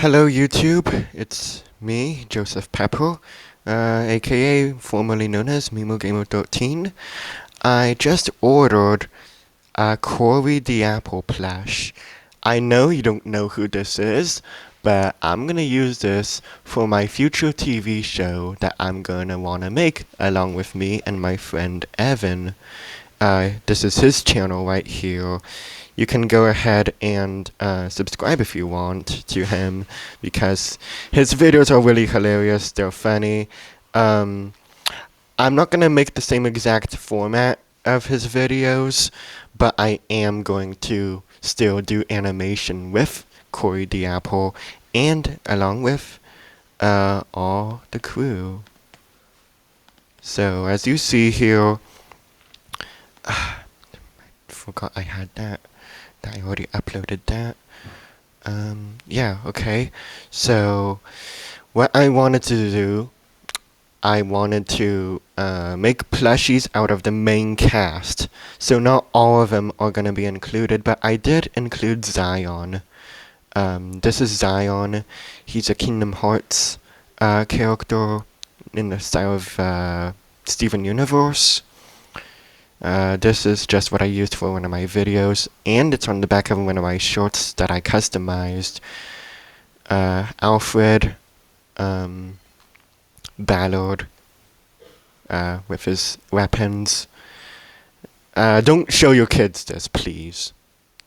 Hello YouTube, it's me, Joseph Pepper, aka formerly known as MimoGamer13. I just ordered a Cory the Apple plush. I know you don't know who this is, but I'm gonna use this for my future TV show that I'm gonna wanna make along with me and my friend Evan. This is his channel right here. You can go ahead and subscribe if you want to him because his videos are really hilarious. They're funny. I'm not gonna make the same exact format of his videos, but I am going to still do animation with Cory the Apple and along with all the crew. So as you see here, forgot I had that I already uploaded that. Yeah, okay. So, what I wanted to do, I wanted to make plushies out of the main cast. So not all of them are going to be included, but I did include Zion. This is Zion. He's a Kingdom Hearts character in the style of Steven Universe. This is just what I used for one of my videos, and it's on the back of one of my shorts that I customized. Alfred, Ballard, with his weapons. Don't show your kids this, please.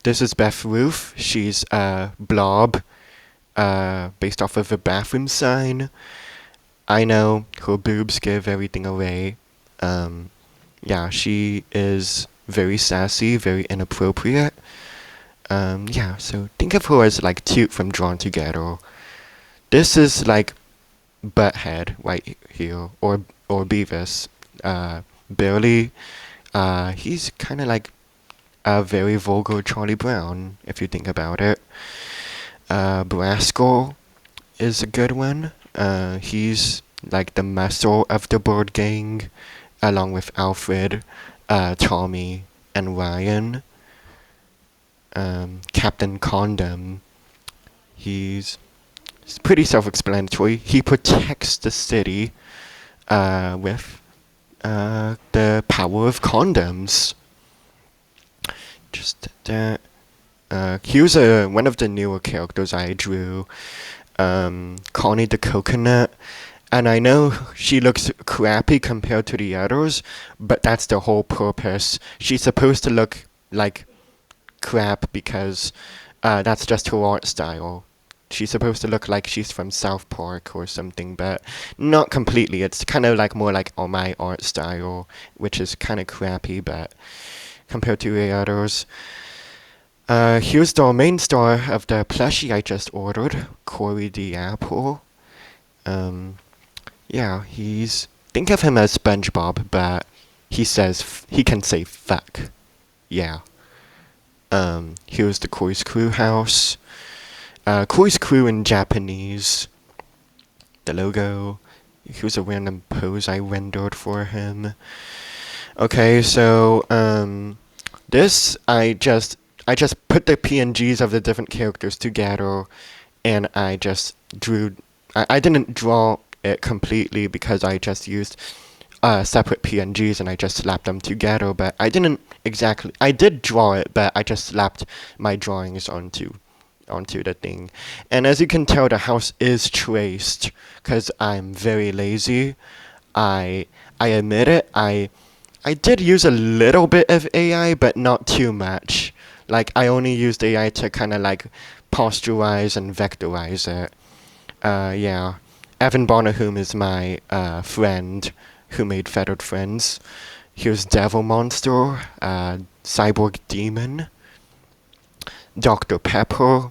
This is Beth Ruth. She's a blob, based off of a bathroom sign. I know, her boobs give everything away. Yeah, she is very sassy, very inappropriate. Yeah, so think of her as like Toot from Drawn Together. This is like Butthead right here, or Beavis. Billy, he's kind of like a very vulgar Charlie Brown, if you think about it. Brascal is a good one. He's like the muscle of the bird gang, along with Alfred, Tommy, and Ryan. Captain Condom, he's pretty self-explanatory. He protects the city with the power of condoms. Just that. Here's one of the newer characters I drew, Connie the Coconut. And I know she looks crappy compared to the others, but that's the whole purpose. She's supposed to look like crap because that's just her art style. She's supposed to look like she's from South Park or something, but not completely. It's kind of like more like my art style, which is kind of crappy, but compared to the others. Here's the main star of the plushie I just ordered, Cory the Apple. Yeah, think of him as SpongeBob, but he can say fuck. Yeah. Here's the Cory's Crew house. Cory's Crew in Japanese. The logo. Here's a random pose I rendered for him. Okay, so, this, I just put the PNGs of the different characters together, and I just drew, I didn't draw it completely because I just used separate PNGs and I just slapped them together, but I didn't exactly, I did draw it, but I just slapped my drawings onto the thing. And as you can tell, the house is traced because I'm very lazy. I admit it, I did use a little bit of AI, but not too much. Like, I only used AI to kind of like posturize and vectorize it. Yeah. Evan Bonahum is my friend who made Feathered Friends. Here's Devil Monster, Cyborg Demon, Dr. Pepper.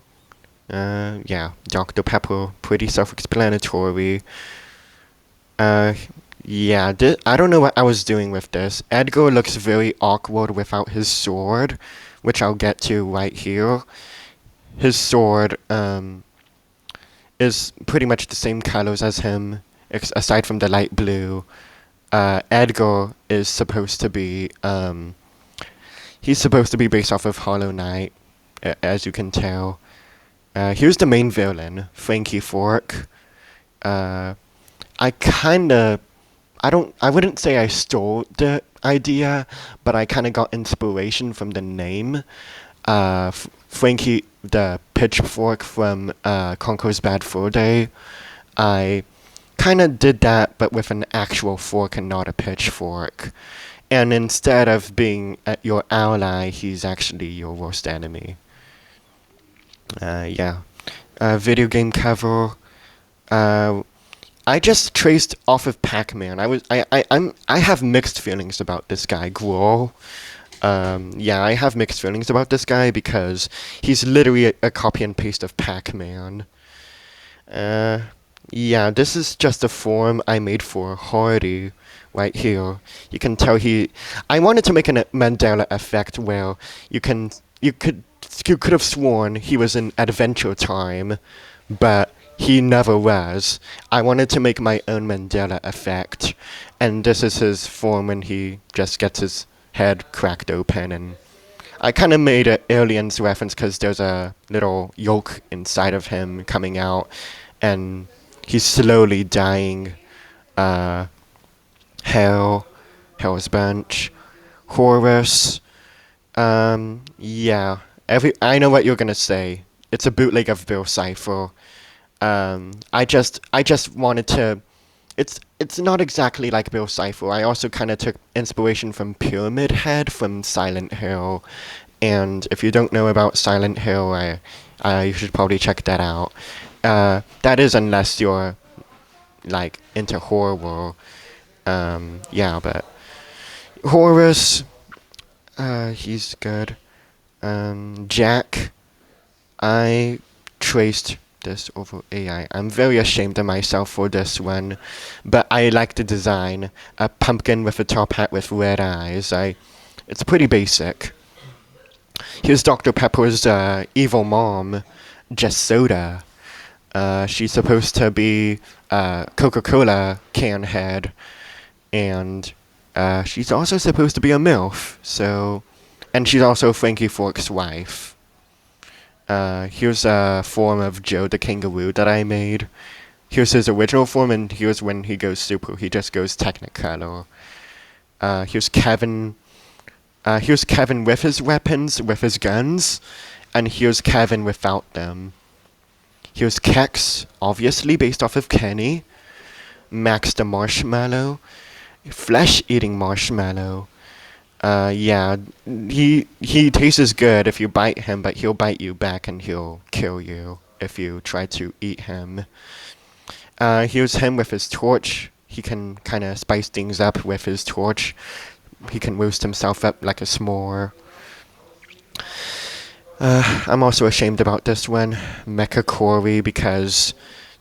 Yeah, Dr. Pepper, pretty self-explanatory. Yeah, I don't know what I was doing with this. Edgar looks very awkward without his sword, which I'll get to right here. His sword, is pretty much the same colors as him, aside from the light blue. Edgar is supposed to be, he's supposed to be based off of Hollow Knight, as you can tell. Here's the main villain, Frankie Fork. Uh, I kinda, I wouldn't say I stole the idea, but I kinda got inspiration from the name. Frankie, the pitchfork from Conco's Bad Fur Day. I kinda did that, but with an actual fork and not a pitchfork. And instead of being your ally, he's actually your worst enemy. Yeah. Video game cover. Uh, I just traced off of Pac-Man. I have mixed feelings about this guy, Grohl. Yeah, I have mixed feelings about this guy because he's literally a copy and paste of Pac-Man. Uh, yeah, this is just a form I made for Hardy right here. You can tell I wanted to make a Mandela effect where you can, you could have sworn he was in Adventure Time, but he never was. I wanted to make my own Mandela effect, and this is his form when he just gets his head cracked open, and I kind of made an aliens reference because there's a little yolk inside of him coming out, and he's slowly dying. Uh, Hell, Hell's Bench, Horus. Yeah. I know what you're gonna say. It's a bootleg of Bill Cipher. I just wanted to. It's not exactly like Bill Cipher. I also kind of took inspiration from Pyramid Head from Silent Hill, and if you don't know about Silent Hill, you should probably check that out. That is unless you're like into horror. Yeah, but Horus, he's good. Jack, I traced this over AI. I'm very ashamed of myself for this one, but I like the design. A pumpkin with a top hat with red eyes. It's pretty basic. Here's Dr. Pepper's evil mom, Jess Soda. She's supposed to be Coca-Cola can head, and she's also supposed to be a MILF. And she's also Frankie Fork's wife. Here's a form of Joe the Kangaroo that I made. Here's his original form, and here's when he goes super. He just goes Technicolor. Here's Kevin. Here's Kevin with his weapons, with his guns, and here's Kevin without them. Here's Kex, obviously based off of Kenny. Max the Marshmallow. Flesh-eating marshmallow. Yeah, he tastes good if you bite him, but he'll bite you back and he'll kill you if you try to eat him. Here's him with his torch. He can kind of spice things up with his torch. He can roast himself up like a s'more. I'm also ashamed about this one, Mecha Cory, because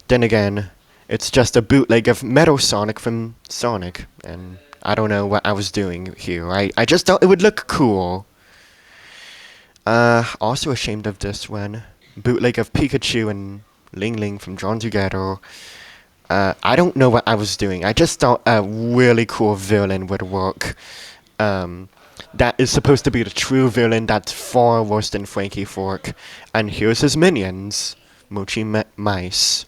then again, it's just a bootleg of Metal Sonic from Sonic, and I don't know what I was doing here. I just thought it would look cool. Also ashamed of this one, bootleg of Pikachu and Ling Ling from Drawn Together. I don't know what I was doing. I just thought a really cool villain would work. That is supposed to be the true villain that's far worse than Frankie Fork. And here's his minions, Mochi Mice.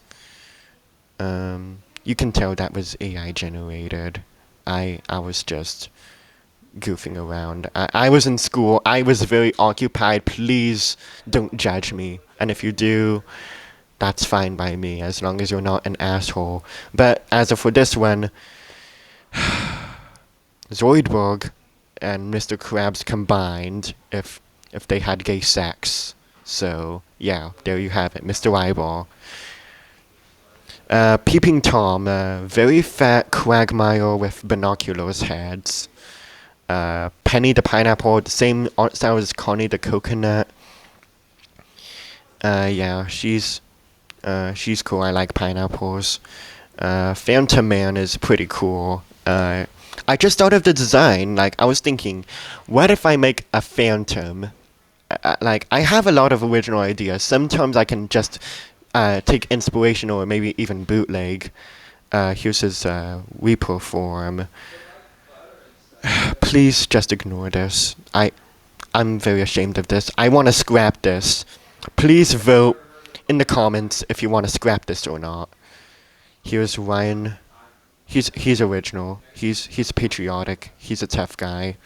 You can tell that was AI generated. I was just goofing around. I was in school. I was very occupied. Please don't judge me. And if you do, that's fine by me, as long as you're not an asshole. But as for this one, Zoidberg and Mr. Krabs combined if they had gay sex. So, yeah, there you have it, Mr. Eyeball. Peeping Tom, very fat quagmire with binoculars heads. Penny the pineapple, the same art style as Connie the coconut. Yeah, she's cool. I like pineapples. Phantom Man is pretty cool. I just thought of the design. Like, I was thinking, what if I make a phantom? Like, I have a lot of original ideas. Sometimes I can just take inspiration or maybe even bootleg. Here's his Reaper form. Please just ignore this. I'm very ashamed of this. I want to scrap this. Please vote in the comments if you want to scrap this or not. Here's Ryan. He's original. He's patriotic. He's a tough guy.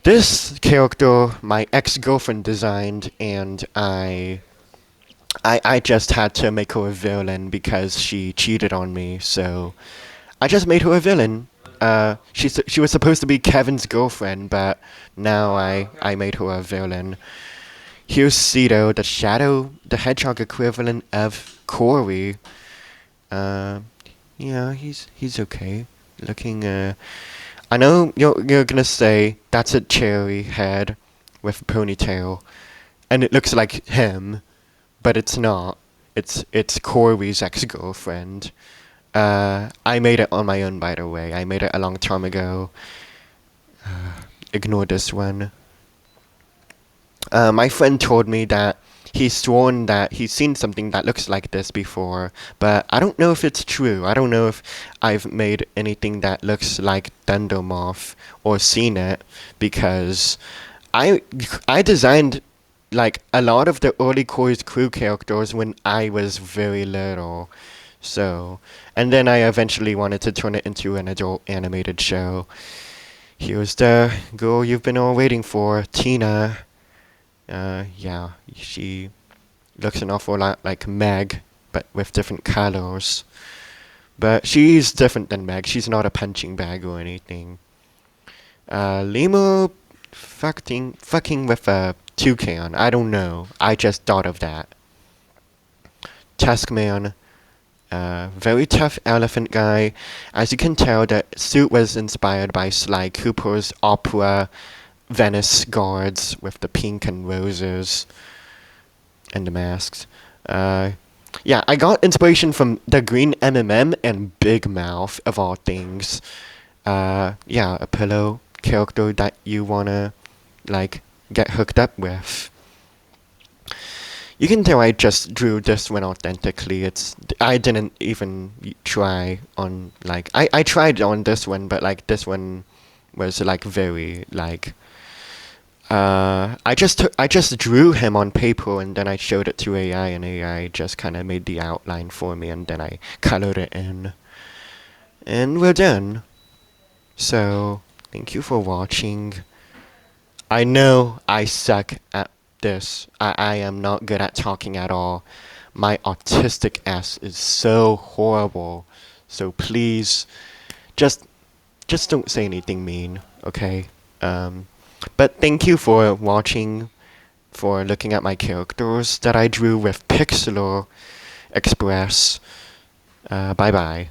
This character my ex-girlfriend designed, and I just had to make her a villain because she cheated on me. So I just made her a villain. She was supposed to be Kevin's girlfriend, but now I made her a villain. Here's Cedo, the hedgehog equivalent of Cory. Uh, yeah, he's okay. Looking. I know you're gonna say that's a cherry head with a ponytail, and it looks like him, but it's not. It's Cory's ex-girlfriend. I made it on my own, by the way. I made it a long time ago. Ignore this one. My friend told me that he's sworn that he's seen something that looks like this before, but I don't know if it's true. I don't know if I've made anything that looks like Thundermoth or seen it, because I I designed like a lot of the early Core's Crew characters when I was very little. So, and then I eventually wanted to turn it into an adult animated show. Here's the girl you've been all waiting for, Tina. Yeah, she looks an awful lot like Meg, but with different colors. But she's different than Meg. She's not a punching bag or anything. Lemur fucking with a toucan. I don't know. I just thought of that. Taskman. Very tough elephant guy. As you can tell, the suit was inspired by Sly Cooper's opera Venice guards with the pink and roses and the masks. Yeah, I got inspiration from the green M&M and Big Mouth, of all things. Yeah, a pillow character that you wanna, like, get hooked up with. You can tell I just drew this one authentically. I didn't even try on, like, I tried on this one, but like this one was like very like I just drew him on paper, and then I showed it to AI, and AI just kind of made the outline for me, and then I colored it in, and we're done. So thank you for watching. I know I suck at this. I am not good at talking at all. My autistic ass is so horrible. So please, just don't say anything mean, okay? But thank you for watching, for looking at my characters that I drew with Pixlr Express. Bye bye.